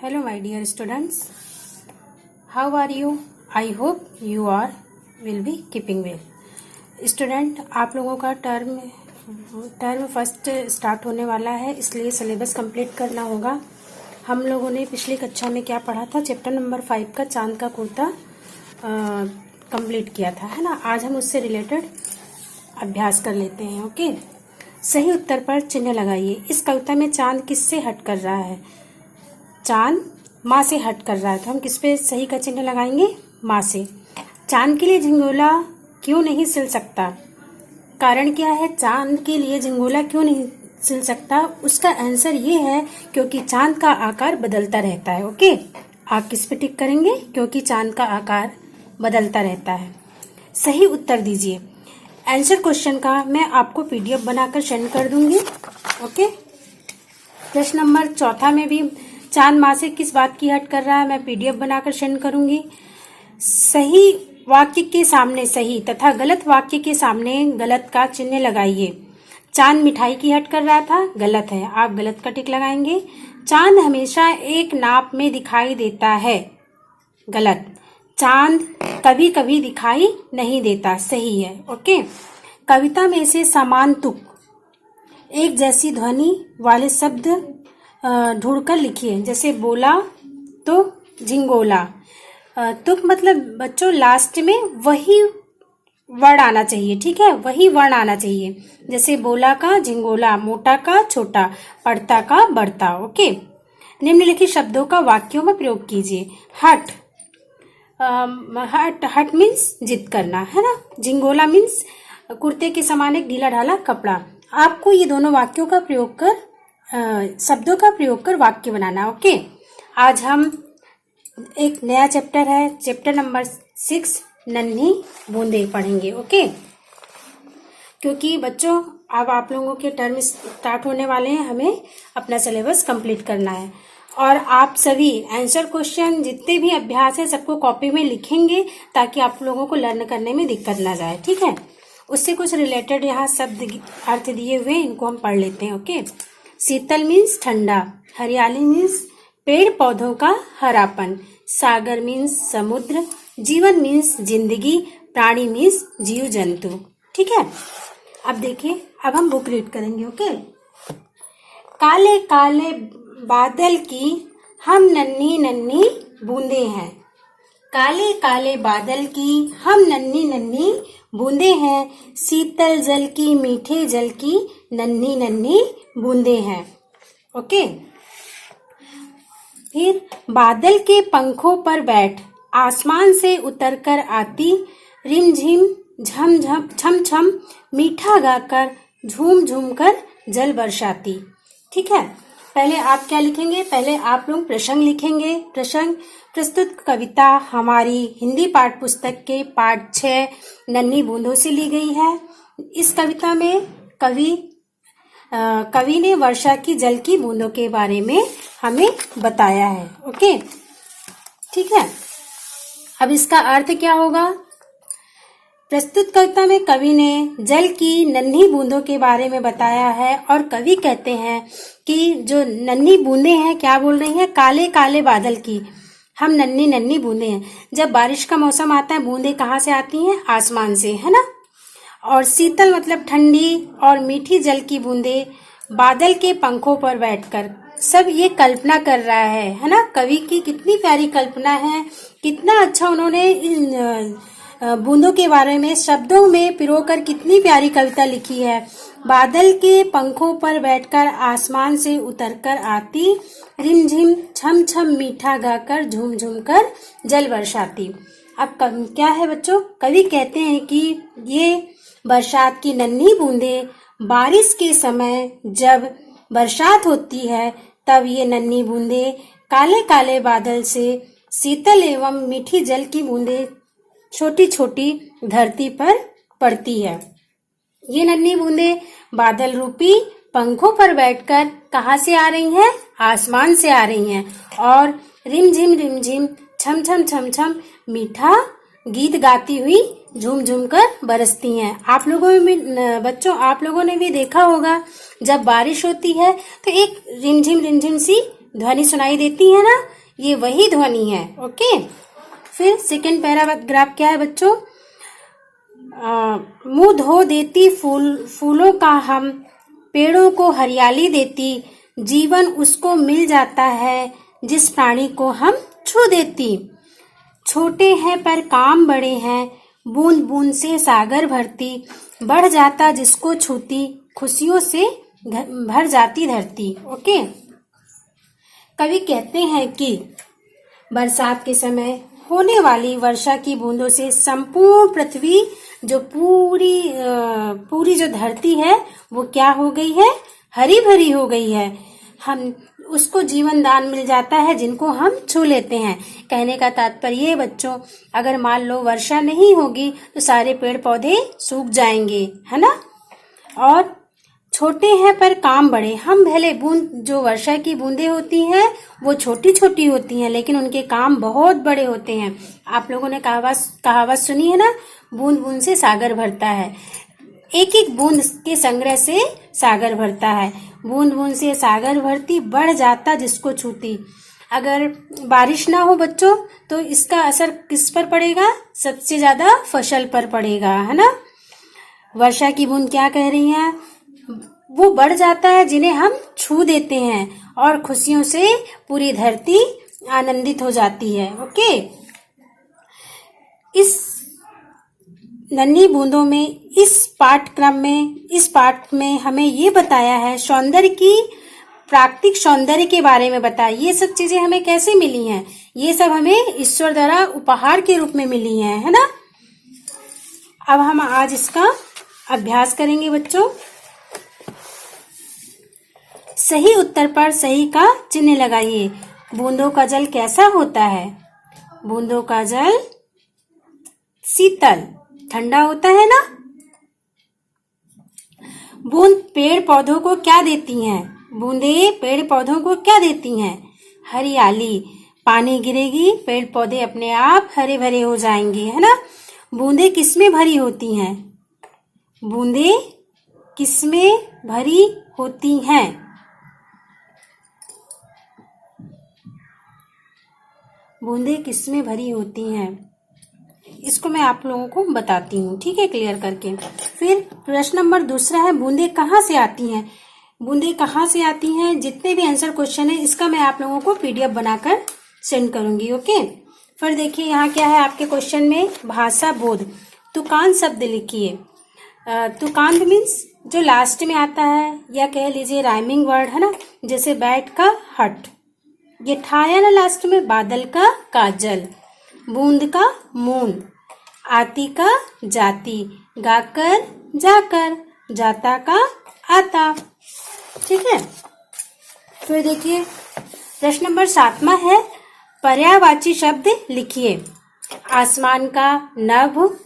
Hello my dear students, how are you? I hope you are will be keeping well. Student, आप लोगों का term first start होने वाला है, इसलिए सिलेबस कंप्लीट करना होगा। हम लोगों ने पिछली कक्षा में क्या पढ़ा था? चैप्टर नंबर 5 का चांद का कुर्ता कंप्लीट किया था, है ना। आज हम उससे रिलेटेड अभ्यास कर लेते हैं। ओके, सही उत्तर पर चिन्ह लगाइए। इस कविता में चांद किससे हट कर रहा है? चांद माँ से हट कर रहा है, तो हम किस पे सही का चिन्ह लगाएंगे? माँ से। चांद के लिए झिंगोला क्यों नहीं सिल सकता? कारण क्या है? चांद के लिए झिंगोला क्यों नहीं सिल सकता? उसका आंसर ये है क्योंकि चांद का आकार बदलता रहता है। ओके, आप किस पे टिक करेंगे? क्योंकि चांद का आकार बदलता रहता है। सही उत्तर दीजिए। आंसर क्वेश्चन का मैं आपको पीडीएफ बनाकर सेंड कर दूंगी। ओके, प्रश्न नंबर 4 में भी चांद माँ से किस बात की हट कर रहा है, मैं पीडीएफ बनाकर सेंड करूंगी। सही वाक्य के सामने सही तथा गलत वाक्य के सामने गलत का चिन्ह लगाइए। चांद मिठाई की हट कर रहा था, गलत है, आप गलत का टिक लगाएंगे। चांद हमेशा एक नाप में दिखाई देता है, गलत। चांद कभी कभी दिखाई नहीं देता, सही है। ओके, कविता में से समान तुक एक जैसी ध्वनि वाले शब्द ढूंढकर लिखिए। जैसे बोला तो झिंगोला। तुक मतलब बच्चों लास्ट में वही वर्ड आना चाहिए, ठीक है, वही वर्ण आना चाहिए। जैसे बोला का झिंगोला, मोटा का छोटा, पढ़ता का बढ़ता। ओके, निम्नलिखित शब्दों का वाक्यों में प्रयोग कीजिए। हट, हट मीन्स जिद करना, है ना। झिंगोला मीन्स कुर्ते के समान एक ढीला ढाला कपड़ा। आपको ये दोनों वाक्यों का प्रयोग कर शब्दों का प्रयोग कर वाक्य बनाना। ओके, आज हम एक नया चैप्टर है, चैप्टर नंबर 6 नन्ही बूंदे पढ़ेंगे। ओके, क्योंकि बच्चों अब आप लोगों के टर्म स्टार्ट होने वाले हैं, हमें अपना सिलेबस कंप्लीट करना है। और आप सभी आंसर क्वेश्चन जितने भी अभ्यास है सबको कॉपी में लिखेंगे ताकि आप लोगों को लर्न करने में दिक्कत ना जाए, ठीक है। उससे कुछ रिलेटेड यहाँ शब्द अर्थ दिए हुए, इनको हम पढ़ लेते हैं। ओके, शीतल मीन्स ठंडा, हरियाली मीन्स पेड़ पौधों का हरापन, सागर मीन्स समुद्र, जीवन मीन्स जिंदगी, प्राणी मीन्स जीव जंतु, ठीक है। अब देखिए, अब हम बुक रीड करेंगे। ओके, काले काले बादल की हम नन्ही नन्ही बूंदे हैं। काले काले बादल की हम नन्ही नन्ही बूंदे हैं, शीतल जल की मीठे जल की नन्ही नन्ही बूंदे हैं। ओके, फिर बादल के पंखों पर बैठ आसमान से उतरकर आती, रिमझिम झम झम छम छम मीठा गाकर झूम झूम कर जल बरसाती, ठीक है। पहले आप क्या लिखेंगे? पहले आप लोग प्रसंग लिखेंगे। प्रसंग प्रस्तुत कविता हमारी हिंदी पाठ्य पुस्तक के पाठ 6 नन्ही बूंदों से ली गई है। इस कविता में कवि ने वर्षा की जल की बूंदों के बारे में हमें बताया है। ओके, ठीक है। अब इसका अर्थ क्या होगा? प्रस्तुत कविता में कवि ने जल की नन्ही बूंदों के बारे में बताया है और कवि कहते हैं कि जो नन्ही बूंदें हैं, क्या बोल रही हैं? काले काले बादल की हम नन्ही नन्ही बूंदें हैं। जब बारिश का मौसम आता है, बूंदें कहाँ से आती हैं? आसमान से, है ना। और शीतल मतलब ठंडी और मीठी जल की बूंदें बादल के पंखों पर बैठकर, सब ये कल्पना कर रहा है ना। कवि की कितनी प्यारी कल्पना है, कितना अच्छा उन्होंने इन बूंदों के बारे में शब्दों में पिरोकर कितनी प्यारी कविता लिखी है। बादल के पंखों पर बैठकर आसमान से उतरकर आती, रिमझिम छम छम मीठा गाकर झूम झूम कर जल बरसाती। अब क्या है बच्चों? कवि कहते हैं कि ये बरसात की नन्ही बूंदें बारिश के समय जब बरसात होती है, तब ये नन्ही बूंदें काले काले बादल से शीतल एवं मीठी जल की बूंदें छोटी छोटी धरती पर पड़ती है। ये नन्ही बूंदें बादल रूपी पंखों पर बैठकर कहाँ से आ रही हैं? आसमान से आ रही हैं और रिमझिम छम छम छम छम मीठा गीत गाती हुई झूम झूम कर बरसती हैं। आप लोगों में भी बच्चों, आप लोगों ने भी देखा होगा, जब बारिश होती है तो एक रिमझिम सी ध्वनि सुनाई देती है ना, ये वही ध्वनि है। ओके, फिर सेकंड पैराग्राफ क्या है बच्चों? मुंह धो देती फूलों का हम, पेड़ों को हरियाली देती, जीवन उसको मिल जाता है जिस प्राणी को हम छू देती। छोटे हैं पर काम बड़े हैं, बूंद बूंद से सागर भरती, बढ़ जाता जिसको छूती, खुशियों से भर जाती धरती। ओके, कवि कहते हैं कि बरसात के समय होने वाली वर्षा की बूंदों से संपूर्ण पृथ्वी, जो पूरी जो धरती है वो क्या हो गई है? हरी भरी हो गई है। हम उसको जीवन दान मिल जाता है जिनको हम छू लेते हैं। कहने का तात्पर्य बच्चों, अगर मान लो वर्षा नहीं होगी तो सारे पेड़ पौधे सूख जाएंगे, है ना। और छोटे हैं पर काम बड़े, हम भले बूंद, जो वर्षा की बूंदें होती हैं वो छोटी छोटी होती हैं लेकिन उनके काम बहुत बड़े होते हैं। आप लोगों ने कहावत सुनी है ना, बूंद बूंद से सागर भरता है। एक एक बूंद के संग्रह से सागर भरता है। बूंद बूंद से सागर भरती, बढ़ जाता जिसको छूती। अगर बारिश ना हो बच्चों तो इसका असर किस पर पड़ेगा? सबसे ज्यादा फसल पर पड़ेगा, है ना। वर्षा की बूंद क्या कह रही है? वो बढ़ जाता है जिन्हें हम छू देते हैं और खुशियों से पूरी धरती आनंदित हो जाती है। ओके, इस नन्ही बूंदों में, इस पाठ में हमें ये बताया है सौंदर्य की, प्राकृतिक सौंदर्य के बारे में बताया। ये सब चीजें हमें कैसे मिली हैं? ये सब हमें ईश्वर द्वारा उपहार के रूप में मिली हैं, है ना। अब हम आज इसका अभ्यास करेंगे बच्चों। सही उत्तर पर सही का चिन्ह लगाइए। बूंदों का जल कैसा होता है? बूंदों का जल शीतल, ठंडा होता है ना। बूंद पेड़ पौधों को क्या देती हैं? बूंदे पेड़ पौधों को क्या देती हैं? हरियाली। पानी गिरेगी, पेड़ पौधे अपने आप हरे भरे हो जाएंगे, है ना। बूंदे किसमें भरी होती हैं? बूंदे किसमें भरी होती हैं? बूंदे किसमें भरी होती हैं? इसको मैं आप लोगों को बताती हूँ, ठीक है, क्लियर करके। फिर प्रश्न नंबर दूसरा है, बूंदे कहाँ से आती हैं? बूंदे कहाँ से आती हैं? जितने भी आंसर क्वेश्चन है इसका मैं आप लोगों को PDF बनाकर सेंड करूंगी। ओके, फिर देखिए यहाँ क्या है आपके क्वेश्चन में, भाषा बोध। तुकान शब्द लिखिए। तुकान मीन्स जो लास्ट में आता है, या कह लीजिए राइमिंग वर्ड, है ना। जैसे बैठ का हट, ये ठाया ना लास्ट में, बादल का काजल, बूंद का मूंद, आती का जाती, गाकर जाकर, जाता का आता। ठीक है, फिर देखिए प्रश्न नंबर 7वां है, पर्यायवाची शब्द लिखिए। आसमान का नभ,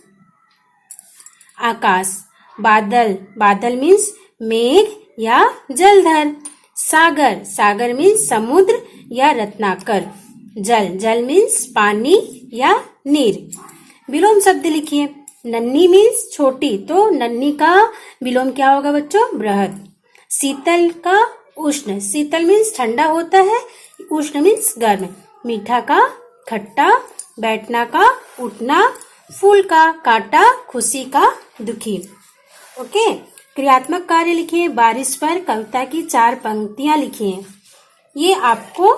आकाश। बादल, बादल मीन्स मेघ या जलधर। सागर, सागर मीन्स समुद्र या रत्नाकर। जल, जल मीन्स पानी या नीर। विलोम शब्द लिखिए। नन्ही मीन्स छोटी, तो नन्ही का विलोम क्या होगा बच्चों? बृहद। शीतल का उष्ण, शीतल मीन्स ठंडा होता है, उष्ण मीन्स गर्म। मीठा का खट्टा, बैठना का उठना, फूल का कांटा, खुशी का दुखी। ओके, क्रियात्मक कार्य लिखिए। बारिश पर कविता की 4 पंक्तियां लिखिए। ये आपको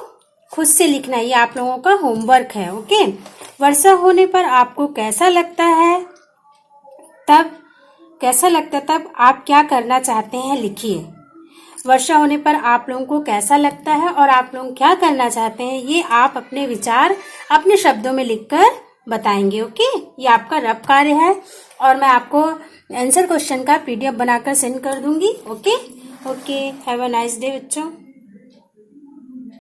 खुद से लिखना है, ये आप लोगों का होमवर्क है। ओके, वर्षा होने पर आपको कैसा लगता है? तब आप क्या करना चाहते हैं लिखिए। वर्षा होने पर आप लोगों को कैसा लगता है और आप लोग क्या करना चाहते हैं, ये आप अपने विचार अपने शब्दों में लिखकर बताएंगे। ओके, ये आपका रफ कार्य है और मैं आपको आंसर क्वेश्चन का PDF बनाकर सेंड कर दूंगी। Okay, have a nice day बच्चों।